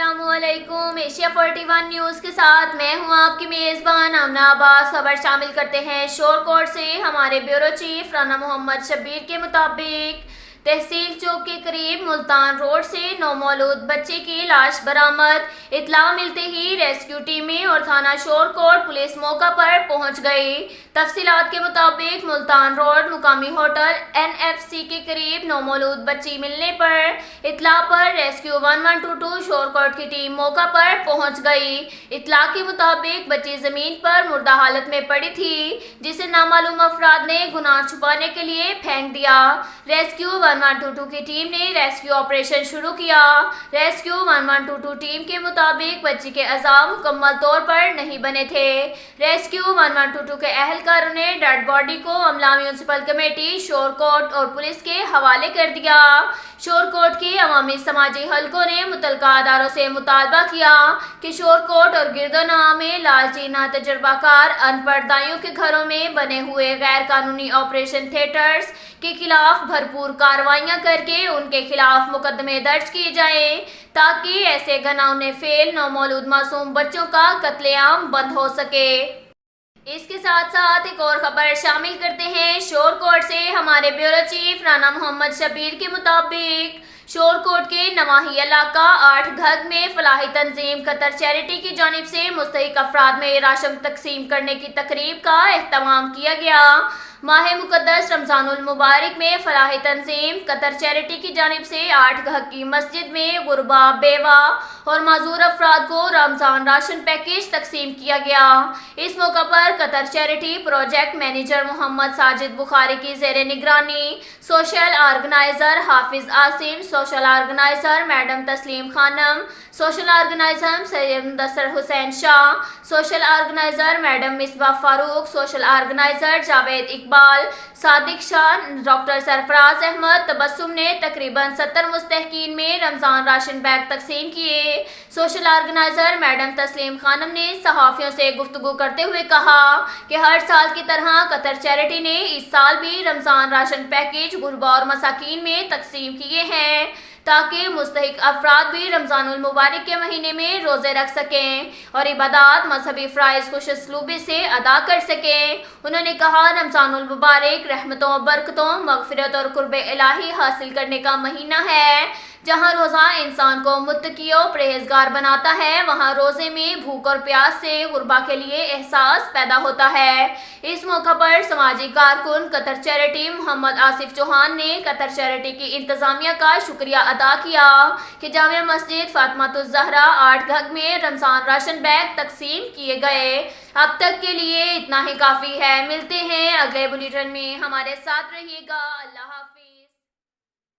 अस्सलाम वालेकुम। Asia 41 news के साथ मैं हूं आपकी मेज़बान आमना अब्बास। खबर शामिल करते हैं शोरकोट से। हमारे ब्यूरो चीफ राना मोहम्मद शब्बीर के मुताबिक तहसील चौक के करीब मुल्तान रोड से नौमौलूद बच्चे की लाश बरामद। इत्तला मिलते ही रेस्क्यू टीमें और थाना शोरकोट पुलिस मौका पर पहुंच गई। तफसीलात के मुताबिक मुल्तान रोड मुकामी होटल NFC के करीब नौमौलूद बच्ची मिलने पर इत्तला पर रेस्क्यू 1122 शोरकोट की टीम मौका पर पहुंच गई। इत्तला के मुताबिक बच्ची जमीन पर मुर्दा हालत में पड़ी थी, जिसे नामालूम अफराद ने गुनाह छुपाने के लिए फेंक दिया। रेस्क्यू 1122 की टीम ने रेस्क्यू ऑपरेशन शुरू किया। रेस्क्यू 1122 टीम के मुताबिक बच्ची के अज़ा मुकम्मल तौर पर नहीं बने थे। रेस्क्यू 1122 के एहलकारों ने डेड बॉडी को अमला म्यूनसिपल कमेटी शोरकोट और पुलिस के हवाले कर दिया। शोरकोट के अवामी समाजी हलकों ने मुतलका अदारों से मुतालबा किया कि शोरकोट और गिरदोनवा में लालचीना तजर्बाकार अनपढ़ दाइयों के घरों में बने हुए गैर कानूनी ऑपरेशन थिएटर्स के खिलाफ भरपूर कार्रवाइयां करके उनके खिलाफ मुकदमे दर्ज किए जाएं, ताकि ऐसे घिनौने फेल नौमौलूद मासूम बच्चों का कत्लेआम बंद हो सके। इसके साथ साथ एक और खबर शामिल करते हैं शोरकोट से। हमारे ब्यूरो चीफ राना मोहम्मद शब्बीर के मुताबिक शोरकोट के नवाही इलाका 8 घग में फलाही तंजीम कतर चैरिटी की जानिब से मुस्तहिक अफराद में राशन तकसीम करने की तकरीब का एहतमाम किया गया। माह मुकद्दस रमज़ानुल मुबारक में फलाही तंजीम कतर चैरिटी की जानिब से 8 घग की मस्जिद में गुरबा, बेवा और माजूर अफराद को रमज़ान राशन पैकेज तकसीम किया गया। इस मौका पर Qatar charity project manager Mohammad Sajid Bukhari की ज़ेर निगरानी social organiser Hafiz Asim, social organiser madam Tasleem Khanam, social organiser Syed Mudassar Hussain Shah, social organiser madam Misba Farooq, social organiser Javed Iqbal, Sadiq Shah, doctor Sarfaraz Ahmed Tabassum ने तकरीबन 70 मुस्तहकीन में रमज़ान राशन बैग तकसीम किए। Social organiser madam Tasleem Khanam ने सहाफ़ियों से गुफ्तगू करते हुए कहा कि हर साल की तरह कतर चैरिटी ने इस साल भी रमज़ान राशन पैकेज गुरबा और मसाकीन में तकसीम किए हैं, ताकि मुस्तहिक अफराद भी रमज़ानुल मुबारक के महीने में रोज़े रख सकें और इबादत मजहबी फ़राइज़ खुश उसलूबी से अदा कर सकें। उन्होंने कहा, रमज़ानुल मुबारक रहमतों, बरकतों, मग़फ़िरत और कुर्ब इलाही हासिल करने का महीना है। जहाँ रोज़ा इंसान को मुत्तकी और परहेज़गार बनाता है, वहाँ रोज़े में भूख और प्यास से गुरबा के लिए एहसास पैदा होता है। इस मौका पर समाजी कारकुन कतर चैरिटी मोहम्मद आसिफ चौहान ने कतर चैरिटी की इंतज़ामिया का शुक्रिया अदा किया कि जामिया मस्जिद फातिमातुज़ ज़हरा 8 घग में रमज़ान राशन बैग तकसीम किए गए। अब तक के लिए इतना ही काफ़ी है। मिलते हैं अगले बुलेटिन में, हमारे साथ रहिएगा। अल्लाह हाफ़िज़।